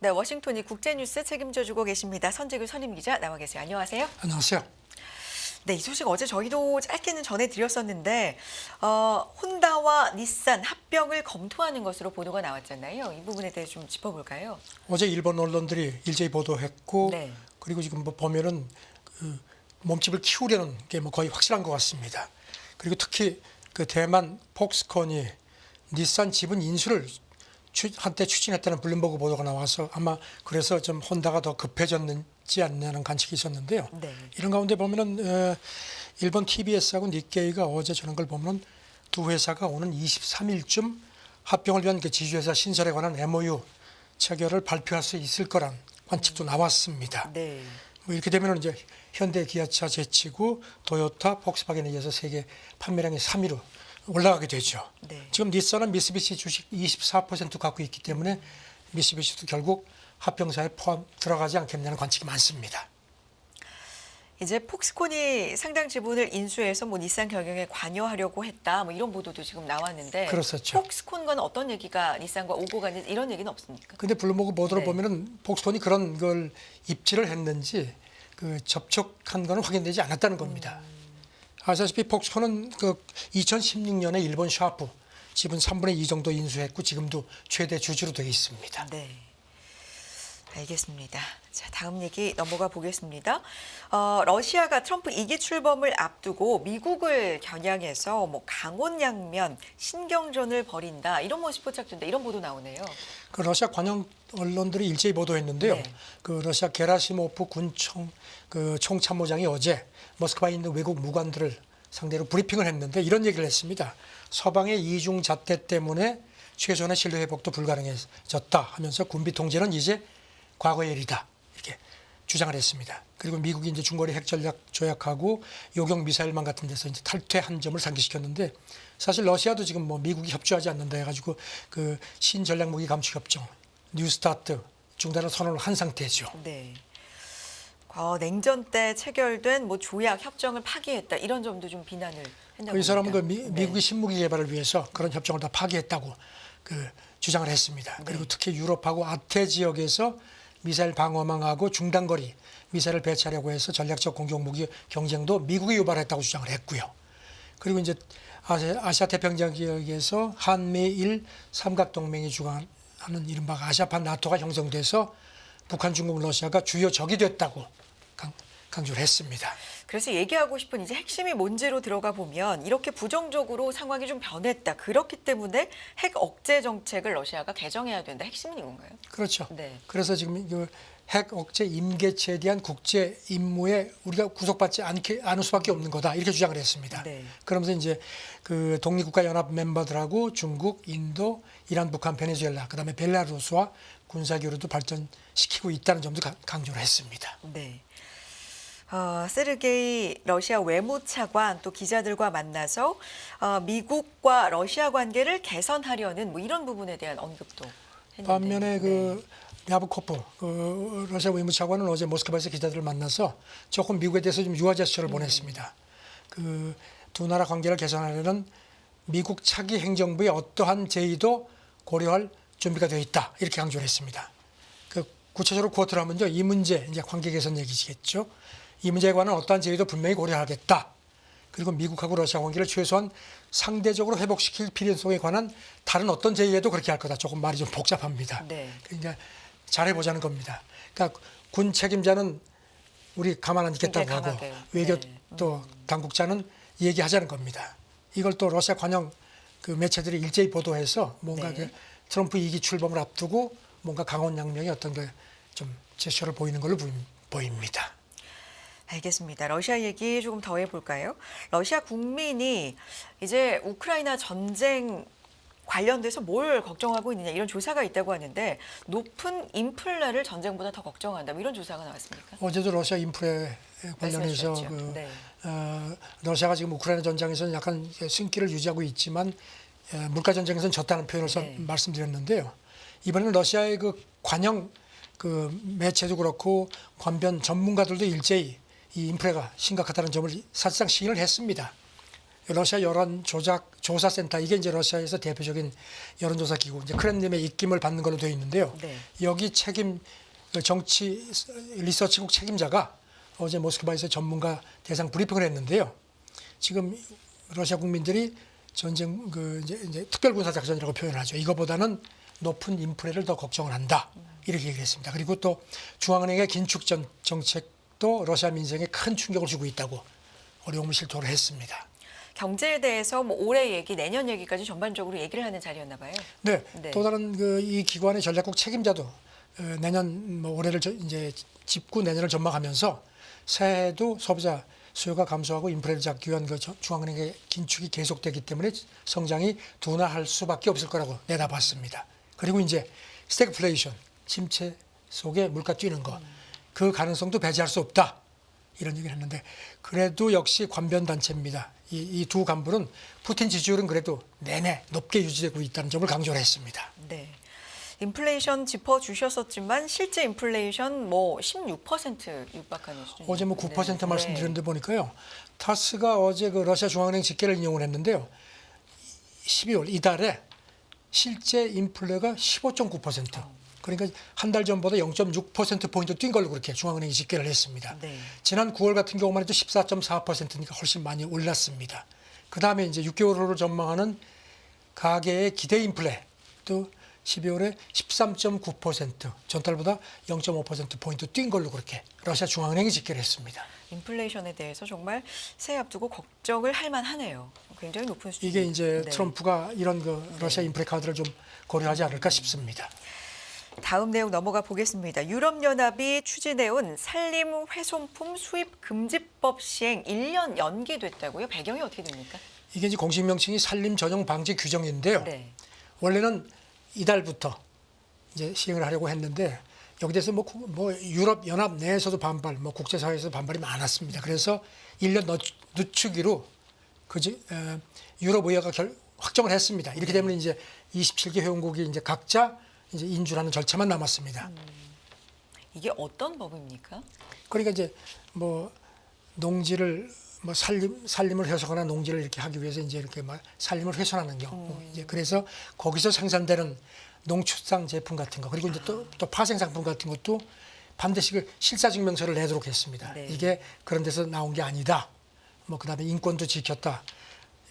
네, 워싱턴이 국제뉴스 책임져주고 계십니다. 선재규 선임기자 나와 계세요. 안녕하세요. 안녕하세요. 네, 이 소식 어제 저희도 짧게는 전해드렸었는데 혼다와 닛산 합병을 검토하는 것으로 보도가 나왔잖아요. 이 부분에 대해 좀 짚어볼까요? 어제 일본 언론들이 일제히 보도했고 네. 그리고 지금 뭐 보면은 그 몸집을 키우려는 게 뭐 거의 확실한 것 같습니다. 그리고 특히 그 대만 폭스콘이 닛산 지분 인수를 한때 추진했다는 블룸버그 보도가 나와서 아마 그래서 좀 혼다가 더 급해졌지 않냐는 관측이 있었는데요. 네. 이런 가운데 보면은 일본 TBS하고 니케이가 어제 저런 걸 보면 두 회사가 오는 23일쯤 합병을 위한 그 지주회사 신설에 관한 MOU 체결을 발표할 수 있을 거란 관측도 나왔습니다. 네. 뭐 이렇게 되면 이제 현대 기아차 제치고 도요타, 폭스바겐에 이어서 세계 판매량의 3위로 올라가게 되죠. 네. 지금 닛산은 미쓰비시 주식 24% 갖고 있기 때문에 미쓰비시도 결국 합병사에 포함 들어가지 않겠냐는 관측이 많습니다. 이제 폭스콘이 상당 지분을 인수해서 뭐 닛산 경영에 관여하려고 했다. 뭐 이런 보도도 지금 나왔는데 그렇었죠. 폭스콘과는 어떤 얘기가 닛산과 오고 가는 이런 얘기는 없습니까? 근데 블룸버그 보도를 네. 보면은 폭스콘이 그런 걸 입지를 했는지 그 접촉한 거는 확인되지 않았다는 겁니다. 아시다시피 폭스콘은 그 2016년에 일본 샤프 지분 3분의 2 정도 인수했고 지금도 최대 주주로 되어 있습니다. 네. 알겠습니다. 자, 다음 얘기 넘어가 보겠습니다. 러시아가 트럼프 2기 출범을 앞두고 미국을 겨냥해서 뭐 강원양면 신경전을 벌인다 이런 모습 포착된다 이런 보도 나오네요. 그 러시아 관영 언론들이 일제히 보도했는데요. 네. 그 러시아 게라시모프 군총 그 총참모장이 어제 모스크바에 있는 외국 무관들을 상대로 브리핑을 했는데 이런 얘기를 했습니다. 서방의 이중 잣대 때문에 최소한의 신뢰 회복도 불가능해졌다 하면서 군비 통제는 이제 과거의 일이다 이렇게 주장을 했습니다. 그리고 미국이 이제 중거리 핵 전략 조약하고 요격 미사일만 같은 데서 이제 탈퇴한 점을 상기시켰는데 사실 러시아도 지금 뭐 미국이 협조하지 않는다 해가지고 그 신전략 무기 감축 협정 뉴스타트 중단을 선언을 한 상태죠. 네. 냉전 때 체결된 뭐 조약 협정을 파기했다 이런 점도 좀 비난을 했다고. 이 사람은 그 합니다. 미국이 신무기 개발을 위해서 그런 협정을 다 파기했다고 그 주장을 했습니다. 그리고 특히 유럽하고 아태 지역에서 미사일 방어망하고 중단거리 미사일을 배치하려고 해서 전략적 공격 무기 경쟁도 미국이 유발했다고 주장을 했고요. 그리고 이제 아시아 태평양 지역에서 한미일 삼각동맹이 주관하는 이른바 아시아판 나토가 형성돼서 북한, 중국, 러시아가 주요 적이 됐다고 강조를 했습니다. 그래서 얘기하고 싶은 이제 핵심이 뭔지로 들어가 보면 이렇게 부정적으로 상황이 좀 변했다. 그렇기 때문에 핵 억제 정책을 러시아가 개정해야 된다. 핵심은 이건가요? 그렇죠. 네. 그래서 지금 핵 억제 임계체에 대한 국제 임무에 우리가 구속받지 않을 수밖에 없는 거다 이렇게 주장을 했습니다. 네. 그러면서 이제 그 독립국가 연합 멤버들하고 중국, 인도, 이란, 북한, 베네수엘라, 그다음에 벨라루스와 군사 교류도 발전시키고 있다는 점도 강조를 했습니다. 네. 세르게이 러시아 외무차관 또 기자들과 만나서 미국과 러시아 관계를 개선하려는 뭐 이런 부분에 대한 언급도 했는데. 반면에 그 랴브코프 그 러시아 외무차관은 어제 모스크바에서 기자들을 만나서 조금 미국에 대해서 좀 유화 제스처를 보냈습니다. 그 두 나라 관계를 개선하려는 미국 차기 행정부의 어떠한 제의도 고려할 준비가 되어 있다 이렇게 강조를 했습니다. 그 구체적으로 코트를 하면요, 이 문제 이제 관계 개선 얘기시겠죠. 이 문제에 관한 어떠한 제의도 분명히 고려하겠다. 그리고 미국하고 러시아 관계를 최소한 상대적으로 회복시킬 필요성에 관한 다른 어떤 제의에도 그렇게 할 거다. 조금 말이 좀 복잡합니다. 네. 그러니까 잘해보자는 겁니다. 그러니까 군 책임자는 우리 가만 안 있겠다고 굉장히 하고 강하게. 외교 네. 또 당국자는 얘기하자는 겁니다. 이걸 또 러시아 관영 그 매체들이 일제히 보도해서 뭔가 네. 그 트럼프 2기 출범을 앞두고 뭔가 강원양명의 어떤 그 좀 제스처를 보이는 걸로 보입니다. 알겠습니다. 러시아 얘기 조금 더 해볼까요? 러시아 국민이 이제 우크라이나 전쟁 관련돼서 뭘 걱정하고 있느냐 이런 조사가 있다고 하는데 높은 인플레를 전쟁보다 더 걱정한다. 뭐 이런 조사가 나왔습니까? 어제도 러시아 인플레 관련해서 말씀해 주셨죠. 네. 러시아가 지금 우크라이나 전장에서는 약간 승기를 유지하고 있지만 물가 전쟁에서는 졌다는 표현을 네. 말씀드렸는데요. 이번에는 러시아의 그 관영 그 매체도 그렇고 관변 전문가들도 일제히 이 인플레가 심각하다는 점을 사실상 시인을 했습니다. 러시아 여론 조작 조사센터, 이게 이제 러시아에서 대표적인 여론조사 기구, 이제 크렘림의 입김을 받는 걸로 되어 있는데요. 네. 여기 정치 리서치국 책임자가 어제 모스크바에서 전문가 대상 브리핑을 했는데요. 지금 러시아 국민들이 전쟁 이제 특별군사작전이라고 표현하죠. 이거보다는 높은 인플레를 더 걱정을 한다. 이렇게 얘기했습니다. 그리고 또 중앙은행의 긴축 정책도 러시아 민생에 큰 충격을 주고 있다고 어려움을 실토를 했습니다. 경제에 대해서 뭐 올해 얘기, 내년 얘기까지 전반적으로 얘기를 하는 자리였나 봐요. 네, 네. 또 다른 이 기관의 전략국 책임자도 내년 올해를 이제 짚고 내년을 전망하면서 새해에도 소비자 수요가 감소하고 인플레를 잡기 위한 중앙은행의 긴축이 계속되기 때문에 성장이 둔화할 수밖에 없을 거라고 내다봤습니다. 그리고 이제 스태그플레이션, 침체 속에 물가 뛰는 거, 그 가능성도 배제할 수 없다. 이런 얘기를 했는데 그래도 역시 관변단체입니다. 이 두 간부는 푸틴 지지율은 그래도 내내 높게 유지되고 있다는 점을 강조를 했습니다. 네. 인플레이션 짚어주셨었지만 실제 인플레이션 뭐 16% 육박하는 수준. 어제 뭐 9% 말씀드렸는데 네. 보니까요. 타스가 어제 그 러시아 중앙은행 집계를 인용을 했는데요. 12월 이달에 실제 인플레가 15.9%. 그러니까 한 달 전보다 0.6%포인트 뛴 걸로 그렇게 중앙은행이 집계를 했습니다. 네. 지난 9월 같은 경우만 해도 14.4%니까 훨씬 많이 올랐습니다. 그다음에 이제 6개월으로 전망하는 가계의 기대 인플레도 12월에 13.9%, 전달보다 0.5%포인트 뛴 걸로 그렇게 러시아 중앙은행이 집계를 했습니다. 인플레이션에 대해서 정말 새해 앞두고 걱정을 할 만하네요. 굉장히 높은 수준. 이게 이제 네. 트럼프가 이런 러시아 인플레 카드를 좀 고려하지 않을까 싶습니다. 다음 내용 넘어가 보겠습니다. 유럽연합이 추진해온 산림 훼손품 수입 금지법 시행 1년 연기됐다고요? 배경이 어떻게 됩니까? 이게 이제 공식 명칭이 산림 전용 방지 규정인데요. 네. 원래는 이달부터 이제 시행을 하려고 했는데 여기 대해서 뭐 유럽 연합 내에서도 반발, 뭐 국제사회에서 반발이 많았습니다. 그래서 1년 늦추기로 유럽 의회가 확정을 했습니다. 이렇게 되면 이제 27개 회원국이 이제 각자 이제 인준하는 절차만 남았습니다. 이게 어떤 법입니까? 그러니까 이제 뭐 농지를 뭐 산림을 훼손하거나 농지를 이렇게 하기 위해서 이제 이렇게 막 산림을 훼손하는 경우 이제 그래서 거기서 생산되는 농축산 제품 같은 거 그리고 이제 또 파생 상품 같은 것도 반드시 그 실사증명서를 내도록 했습니다. 네. 이게 그런 데서 나온 게 아니다. 뭐 그다음에 인권도 지켰다.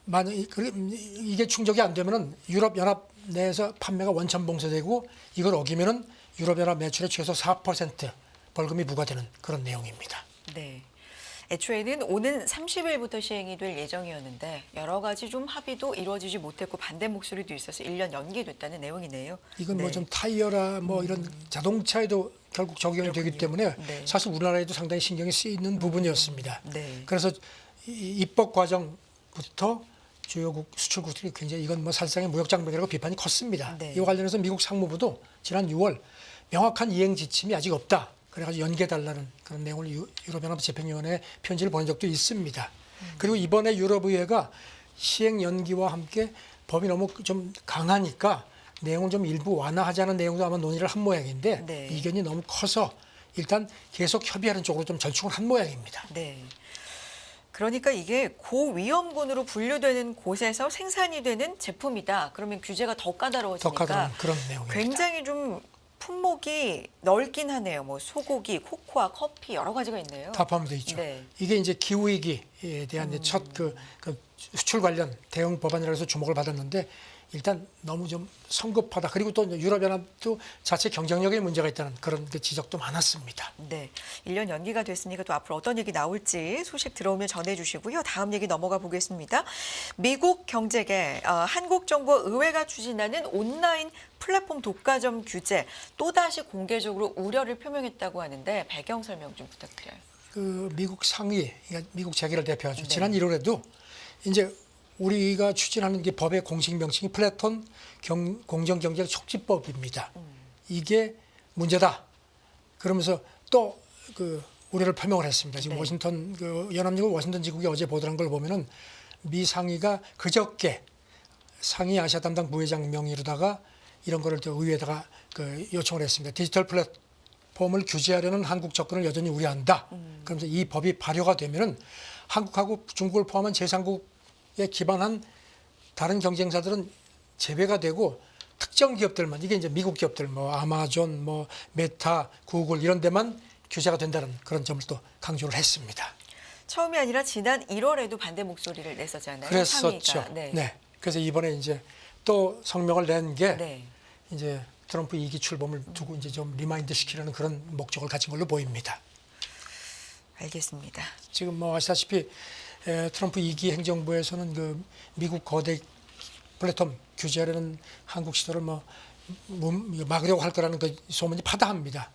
만약 이게 충족이 안 되면은 유럽 연합 내에서 판매가 원천 봉쇄되고 이걸 어기면은 유럽 연합 매출의 최소 4% 벌금이 부과되는 그런 내용입니다. 네. 애초에는 오는 30일부터 시행이 될 예정이었는데 여러 가지 좀 합의도 이루어지지 못했고 반대 목소리도 있어서 1년 연기됐다는 내용이네요. 이건 네. 뭐 좀 타이어라 뭐 이런 자동차에도 결국 적용이 되기 때문에 네. 사실 우리나라에도 상당히 신경이 쓰이는 부분이었습니다. 네. 그래서 입법 과정부터 주요국 수출국들이 굉장히 이건 뭐 사실상의 무역 장벽이라고 비판이 컸습니다. 네. 이와 관련해서 미국 상무부도 지난 6월 명확한 이행 지침이 아직 없다. 그래가지고 연계해달라는 그런 내용을 유럽연합 재팬위원회에 편지를 보낸 적도 있습니다. 그리고 이번에 유럽의회가 시행 연기와 함께 법이 너무 좀 강하니까 내용을 좀 일부 완화하자는 내용도 아마 논의를 한 모양인데 네. 이견이 너무 커서 일단 계속 협의하는 쪽으로 좀 절충을 한 모양입니다. 네. 그러니까 이게 고위험군으로 분류되는 곳에서 생산이 되는 제품이다. 그러면 규제가 더 까다로워지니까 더 까다로운 그런 내용입니다. 굉장히 좀 품목이 넓긴 하네요. 뭐 소고기, 코코아, 커피 여러 가지가 있네요. 다 포함되어 있죠. 네. 이게 이제 기후 위기에 대한 이제 첫 그 수출 관련 대응 법안이라고 해서 주목을 받았는데 일단 너무 좀 성급하다. 그리고 또 유럽연합도 자체 경쟁력에 문제가 있다는 그런 지적도 많았습니다. 네, 1년 연기가 됐으니까 또 앞으로 어떤 얘기 나올지 소식 들어오면 전해주시고요. 다음 얘기 넘어가 보겠습니다. 미국 경제계 한국정보의회가 추진하는 온라인 플랫폼 독과점 규제 또다시 공개적으로 우려를 표명했다고 하는데 배경 설명 좀 부탁드려요. 그 미국 상위, 그러니까 미국 재계를 대표하죠. 네. 지난 1월에도 이제 우리가 추진하는 게 법의 공식 명칭이 플랫폼 공정경제 촉진법입니다. 이게 문제다. 그러면서 또 그 우려를 표명을 했습니다. 지금 네. 워싱턴 연합뉴스 워싱턴 지국이 어제 보도한 걸 보면은 미 상의가 그저께 상위 아시아 담당 부회장 명의로다가 이런 거를 또 의회에다가 요청을 했습니다. 디지털 플랫폼을 규제하려는 한국 접근을 여전히 우려한다. 그러면서 이 법이 발효가 되면은 한국하고 중국을 포함한 제3국에 기반한 다른 경쟁사들은 제외가 되고 특정 기업들만 이게 이제 미국 기업들 뭐 아마존, 뭐 메타, 구글 이런 데만 규제가 된다는 그런 점을 또 강조를 했습니다. 처음이 아니라 지난 1월에도 반대 목소리를 냈었잖아요. 그랬었죠. 상위가. 네. 그래서 이번에 이제 또 성명을 낸 게 네. 이제 트럼프 2기 출범을 두고 이제 좀 리마인드 시키려는 그런 목적을 가진 걸로 보입니다. 알겠습니다. 지금 뭐 아시다시피 트럼프 2기 행정부에서는 그 미국 거대 플랫폼 규제하려는 한국 시도를 뭐 막으려고 할 거라는 그 소문이 파다합니다.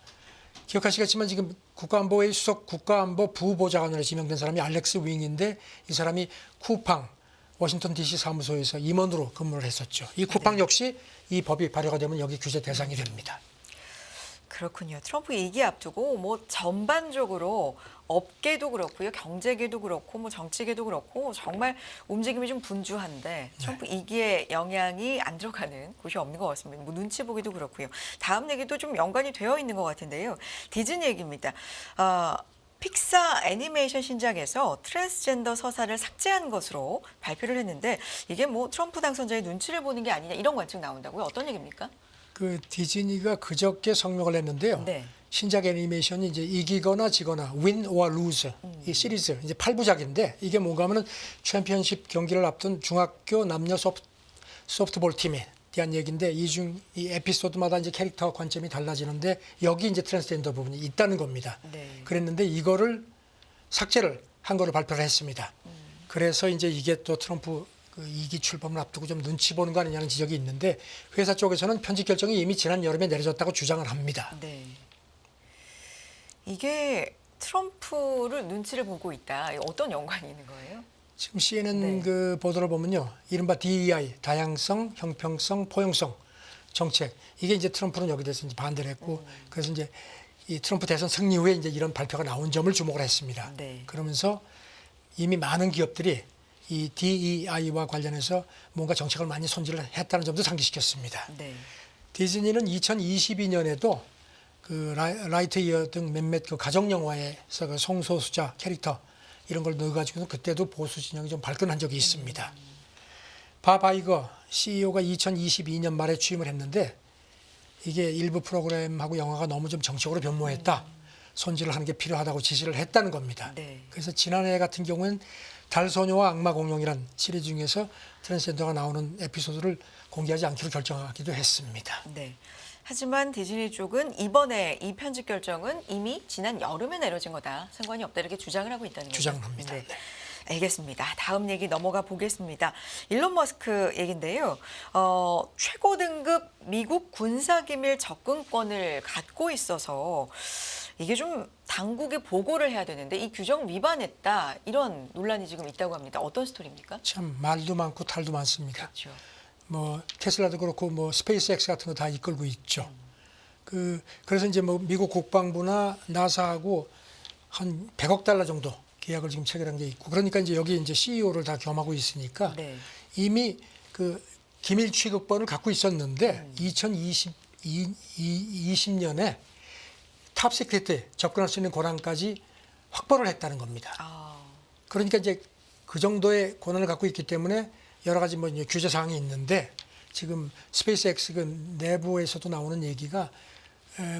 기억하시겠지만 지금 국가안보의 수석 국가안보 부보좌관으로 지명된 사람이 알렉스 윙인데 이 사람이 쿠팡 워싱턴 DC 사무소에서 임원으로 근무를 했었죠. 이 쿠팡 역시 이 법이 발효가 되면 여기 규제 대상이 됩니다. 그렇군요. 트럼프 2기 앞두고 뭐 전반적으로 업계도 그렇고요, 경제계도 그렇고, 뭐 정치계도 그렇고 정말 움직임이 좀 분주한데 트럼프 2기의 영향이 안 들어가는 곳이 없는 것 같습니다. 뭐 눈치 보기도 그렇고요. 다음 얘기도 좀 연관이 되어 있는 것 같은데요. 디즈니 얘기입니다. 픽사 애니메이션 신작에서 트랜스젠더 서사를 삭제한 것으로 발표를 했는데 이게 뭐 트럼프 당선자의 눈치를 보는 게 아니냐 이런 관측 나온다고요? 어떤 얘기입니까? 그 디즈니가 그저께 성명을 했는데요. 네. 신작 애니메이션이 이제 이기거나 지거나 win or lose 이 시리즈 이제 8부작인데 이게 뭔가 하면은 챔피언십 경기를 앞둔 중학교 남녀 소프트볼 팀에 대한 얘기인데 이 에피소드마다 이제 캐릭터 관점이 달라지는데 여기 이제 트랜스젠더 부분이 있다는 겁니다. 네. 그랬는데 이거를 삭제를 한 거를 발표를 했습니다. 그래서 이제 이게 또 트럼프 그 2기 출범을 앞두고 좀 눈치 보는 거 아니냐는 지적이 있는데 회사 쪽에서는 편집 결정이 이미 지난 여름에 내려졌다고 주장을 합니다. 네. 이게 트럼프를 눈치를 보고 있다. 이거 어떤 연관이 있는 거예요? 지금 CNN 네. 그 보도를 보면요, 이른바 DEI 다양성, 형평성, 포용성 정책 이게 이제 트럼프는 여기 대해서 이제 반대를 했고 그래서 이제 이 트럼프 대선 승리 후에 이제 이런 발표가 나온 점을 주목을 했습니다. 네. 그러면서 이미 많은 기업들이 이 DEI와 관련해서 뭔가 정책을 많이 손질을 했다는 점도 상기시켰습니다. 네. 디즈니는 2022년에도 그 라이트이어 등 몇몇 그 가정 영화에서 그 성소수자 캐릭터 이런 걸 넣어가지고는 그때도 보수 진영이 좀 발끈한 적이 있습니다. 밥 아이거 CEO가 2022년 말에 취임을 했는데 이게 일부 프로그램하고 영화가 너무 좀 정책으로 변모했다. 손질을 하는 게 필요하다고 지시를 했다는 겁니다. 네. 그래서 지난해 같은 경우는 달소녀와 악마 공룡이란 시리즈 중에서 트랜스젠더가 나오는 에피소드를 공개하지 않기로 결정하기도 했습니다. 네. 하지만 디즈니 쪽은 이번에 이 편집 결정은 이미 지난 여름에 내려진 거다. 상관이 없다. 이렇게 주장을 하고 있다는 거죠. 주장을 합니다. 네. 네. 알겠습니다. 다음 얘기 넘어가 보겠습니다. 일론 머스크 얘긴데요. 최고 등급 미국 군사기밀 접근권을 갖고 있어서 이게 좀 당국에 보고를 해야 되는데 이 규정 위반했다. 이런 논란이 지금 있다고 합니다. 어떤 스토리입니까? 참 말도 많고 탈도 많습니다. 그렇죠. 뭐 테슬라도 그렇고 뭐 스페이스X 같은 거 다 이끌고 있죠. 그래서 이제 뭐 미국 국방부나 나사하고 한 100억 달러 정도 계약을 지금 체결한 게 있고 그러니까 이제 여기 이제 CEO를 다 겸하고 있으니까 네. 이미 그 기밀 취급권을 갖고 있었는데 2020년에 탑 시크릿에 접근할 수 있는 권한까지 확보를 했다는 겁니다. 아, 그러니까 이제 그 정도의 권한을 갖고 있기 때문에 여러 가지 뭐 규제 사항이 있는데 지금 스페이스X 그 내부에서도 나오는 얘기가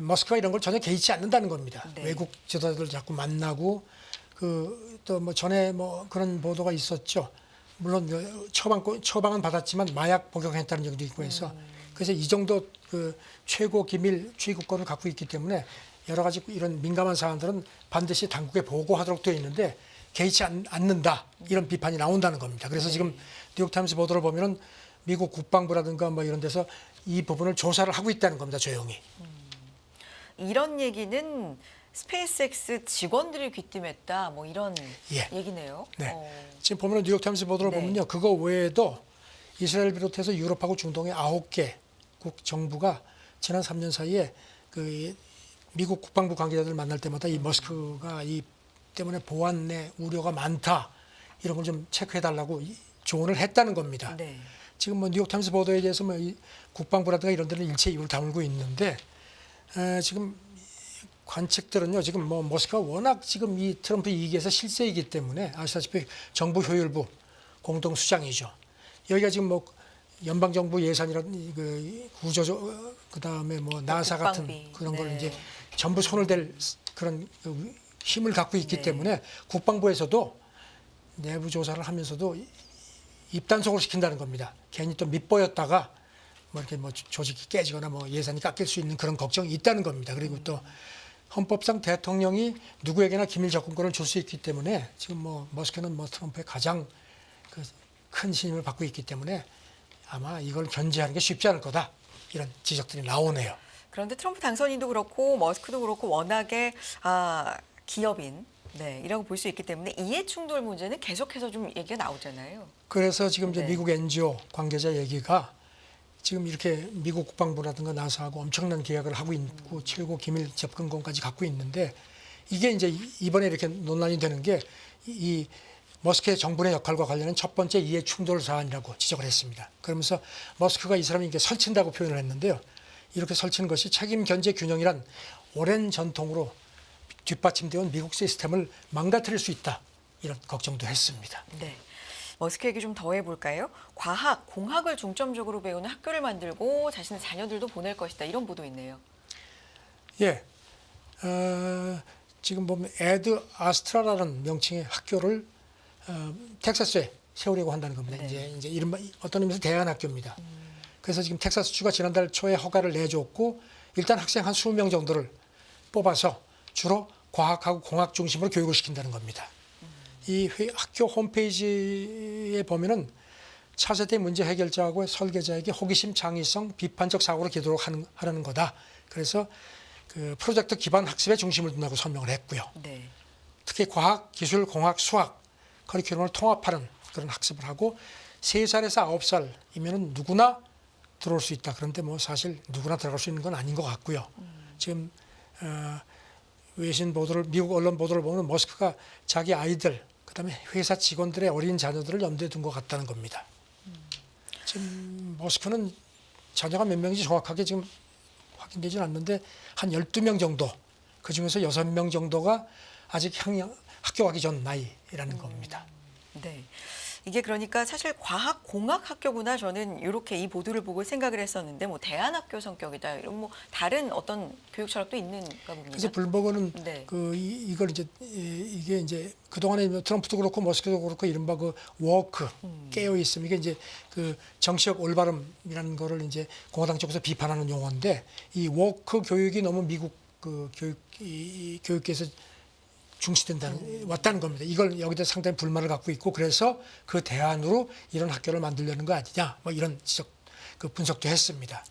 머스크가 이런 걸 전혀 개의치 않는다는 겁니다. 네. 외국 지도자들 자꾸 만나고 그 또 뭐 전에 뭐 그런 보도가 있었죠. 물론 처방은 받았지만 마약 복용했다는 얘기도 있고 해서 그래서 이 정도 그 최고 기밀 취급권을 갖고 있기 때문에 여러 가지 이런 민감한 사안들은 반드시 당국에 보고하도록 되어 있는데 개의치 않는다 이런 비판이 나온다는 겁니다. 그래서 지금 뉴욕타임스 보도를 보면은 미국 국방부라든가 뭐 이런 데서 이 부분을 조사를 하고 있다는 겁니다. 조용히. 이런 얘기는 스페이스X 직원들이 귀띔했다. 뭐 이런 예. 얘기네요. 네. 지금 보면 뉴욕타임스 보도를 네. 보면요. 그거 외에도 이스라엘 비롯해서 유럽하고 중동의 9개국 정부가 지난 3년 사이에 그 미국 국방부 관계자들 만날 때마다 이 머스크가 이 때문에 보안에 우려가 많다. 이런 걸 좀 체크해달라고 조언을 했다는 겁니다. 네. 지금 뭐 뉴욕타임스 보도에 대해서 뭐 국방부라든가 이런 데는 일체 입을 다물고 있는데 지금 관측들은요. 지금 뭐 머스크가 워낙 지금 이 트럼프 2기에서 실세이기 때문에 아시다시피 정부 효율부 공동 수장이죠. 여기가 지금 뭐 연방 정부 예산이라든 그 구조 그다음에 뭐 나사 같은 국방비. 그런 걸 네. 이제 전부 손을 댈 그런 그 힘을 갖고 있기 네. 때문에 국방부에서도 내부 조사를 하면서도 입단속을 시킨다는 겁니다. 괜히 또 밑보였다가 뭐 이렇게 뭐 조직이 깨지거나 뭐 예산이 깎일 수 있는 그런 걱정이 있다는 겁니다. 그리고 또 헌법상 대통령이 누구에게나 기밀 접근권을 줄 수 있기 때문에 지금 뭐 머스크는 뭐 트럼프의 가장 그 큰 신임을 받고 있기 때문에 아마 이걸 견제하는 게 쉽지 않을 거다. 이런 지적들이 나오네요. 그런데 트럼프 당선인도 그렇고 머스크도 그렇고 워낙에 기업인 이라고 볼 수 있기 때문에 이해 충돌 문제는 계속해서 좀 얘기가 나오잖아요. 그래서 지금 이제 네. 미국 NGO 관계자 얘기가 지금 이렇게 미국 국방부라든가 나사하고 엄청난 계약을 하고 있고 최고 기밀 접근권까지 갖고 있는데 이게 이제 이번에 이렇게 논란이 되는 게 이 머스크의 정부의 역할과 관련한 첫 번째 이해 충돌 사안이라고 지적을 했습니다. 그러면서 머스크가 이 사람이 이렇게 설친다고 표현을 했는데요. 이렇게 설치는 것이 책임 견제 균형이란 오랜 전통으로 뒷받침되어 온 미국 시스템을 망가뜨릴 수 있다. 이런 걱정도 했습니다. 네. 머스크 얘기 좀 더 해볼까요? 과학, 공학을 중점적으로 배우는 학교를 만들고 자신의 자녀들도 보낼 것이다. 이런 보도 있네요. 예. 지금 보면 에드 아스트라라는 명칭의 학교를 텍사스에 세우려고 한다는 겁니다. 네. 이제 이른바 어떤 의미에서 대안학교입니다. 그래서 지금 텍사스주가 지난달 초에 허가를 내줬고 일단 학생 한 20명 정도를 뽑아서 주로 과학하고 공학 중심으로 교육을 시킨다는 겁니다. 이 학교 홈페이지에 보면은 차세대 문제 해결자하고 설계자에게 호기심, 창의성, 비판적 사고를 기도록 하라는 거다. 그래서 그 프로젝트 기반 학습에 중심을 둔다고 설명을 했고요. 네. 특히 과학, 기술, 공학, 수학 커리큘럼을 통합하는 그런 학습을 하고 3살에서 9살이면은 누구나 들어올 수 있다. 그런데 뭐 사실 누구나 들어갈 수 있는 건 아닌 것 같고요. 지금 외신 보도를 미국 언론 보도를 보면 머스크가 자기 아이들 그다음에 회사 직원들의 어린 자녀들을 염두에 둔 것 같다는 겁니다. 지금 머스크는 자녀가 몇 명인지 정확하게 지금 확인되지는 않는데 한 12명 정도 그중에서 6명 정도가 아직 학교 가기 전 나이라는 겁니다. 네. 이게 그러니까 사실 과학 공학 학교구나 저는 이렇게 이 보도를 보고 생각을 했었는데 뭐 대안학교 성격이다 이런 뭐 다른 어떤 교육 철학도 있는가 봅니다. 그래서 블버그는 네. 이걸 이제 이게 이제 그 동안에 트럼프도 그렇고 머스크도 그렇고 이른바 그 워크 깨어 있음 이게 이제 그 정치적 올바름이라는 거를 이제 공화당 쪽에서 비판하는 용어인데 이 워크 교육이 너무 미국 그 교육계에서 왔다는 겁니다. 이걸 여기다 상당히 불만을 갖고 있고 그래서 그 대안으로 이런 학교를 만들려는 거 아니냐 뭐 이런 지적 그 분석도 했습니다.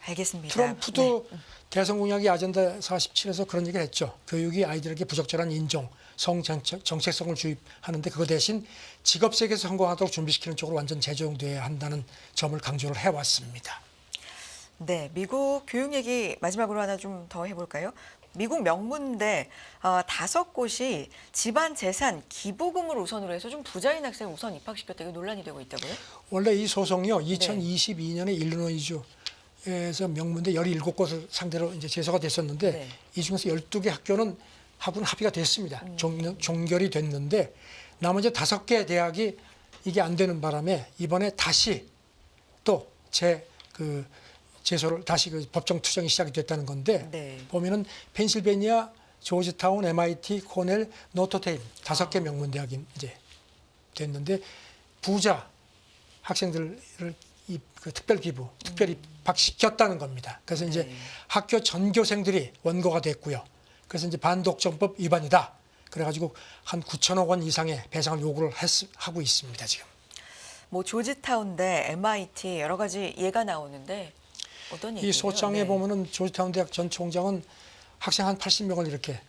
알겠습니다. 트럼프도 대선 공약이 아젠다 47에서 그런 얘기를 했죠. 교육이 아이들에게 부적절한 인종, 정체성을 주입하는데 그거 대신 직업 세계에서 성공하도록 준비시키는 쪽으로 완전 재조정돼야 한다는 점을 강조를 해왔습니다. 네, 미국 교육 얘기 마지막으로 하나 좀 더 해볼까요? 미국 명문대 5곳이 집안 재산 기부금을 우선으로 해서 좀 부자인 학생을 우선 입학시켰다. 이거 논란이 되고 있다고요? 원래 이 소송이요. 2022년에 일리노이주에서 명문대 17곳을 상대로 이제 제소가 됐었는데 네. 이 중에서 12개 학교는 하고는 합의가 됐습니다. 종결이 됐는데 나머지 5개 대학이 이게 안 되는 바람에 이번에 다시 또 제소를 다시 그 법정 투쟁이 시작이 됐다는 건데 네. 보면은 펜실베니아, 조지타운, MIT, 코넬, 노터데임 5개 명문대학이 이제 됐는데 부자 학생들을 그 특별 기부, 특별 입학시켰다는 겁니다. 그래서 이제 네. 학교 전교생들이 원고가 됐고요. 그래서 이제 반독점법 위반이다. 그래가지고 한 9천억 원 이상의 배상을 요구를 하고 있습니다. 지금. 뭐 조지타운대, MIT 여러 가지 예가 나오는데 어떤 얘기예요? 이 소장에 네. 보면은 조지타운 대학 전 총장은 학생 한 80명을 이렇게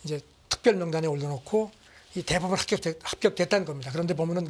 이제 특별 명단에 올려놓고 이 대부분 합격됐다는 겁니다. 그런데 보면은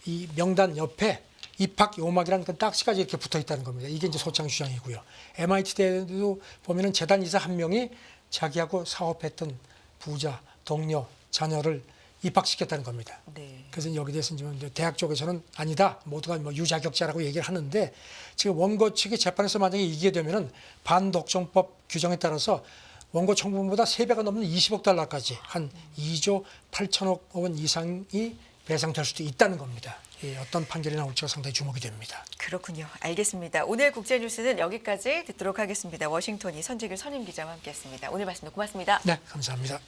이 명단 옆에 입학 요막이라는 그 딱지까지 이렇게 붙어 있다는 겁니다. 이게 이제 소장 주장이고요. MIT 대도 보면은 재단 이사 한 명이 자기하고 사업했던 부자, 동료, 자녀를 입학시켰다는 겁니다. 네. 그래서 여기 대해서 이제 대학 쪽에서는 아니다. 모두가 뭐 유자격자라고 얘기를 하는데 지금 원고 측이 재판에서 만약에 이기게 되면은 반독점법 규정에 따라서 원고 청구금보다 3배가 넘는 20억 달러까지 한 2조 8천억 원 이상이 배상될 수도 있다는 겁니다. 어떤 판결이 나올지가 상당히 주목이 됩니다. 그렇군요. 알겠습니다. 오늘 국제뉴스는 여기까지 듣도록 하겠습니다. 워싱턴이 선재길 선임 기자와 함께했습니다. 오늘 말씀도 고맙습니다. 네, 감사합니다.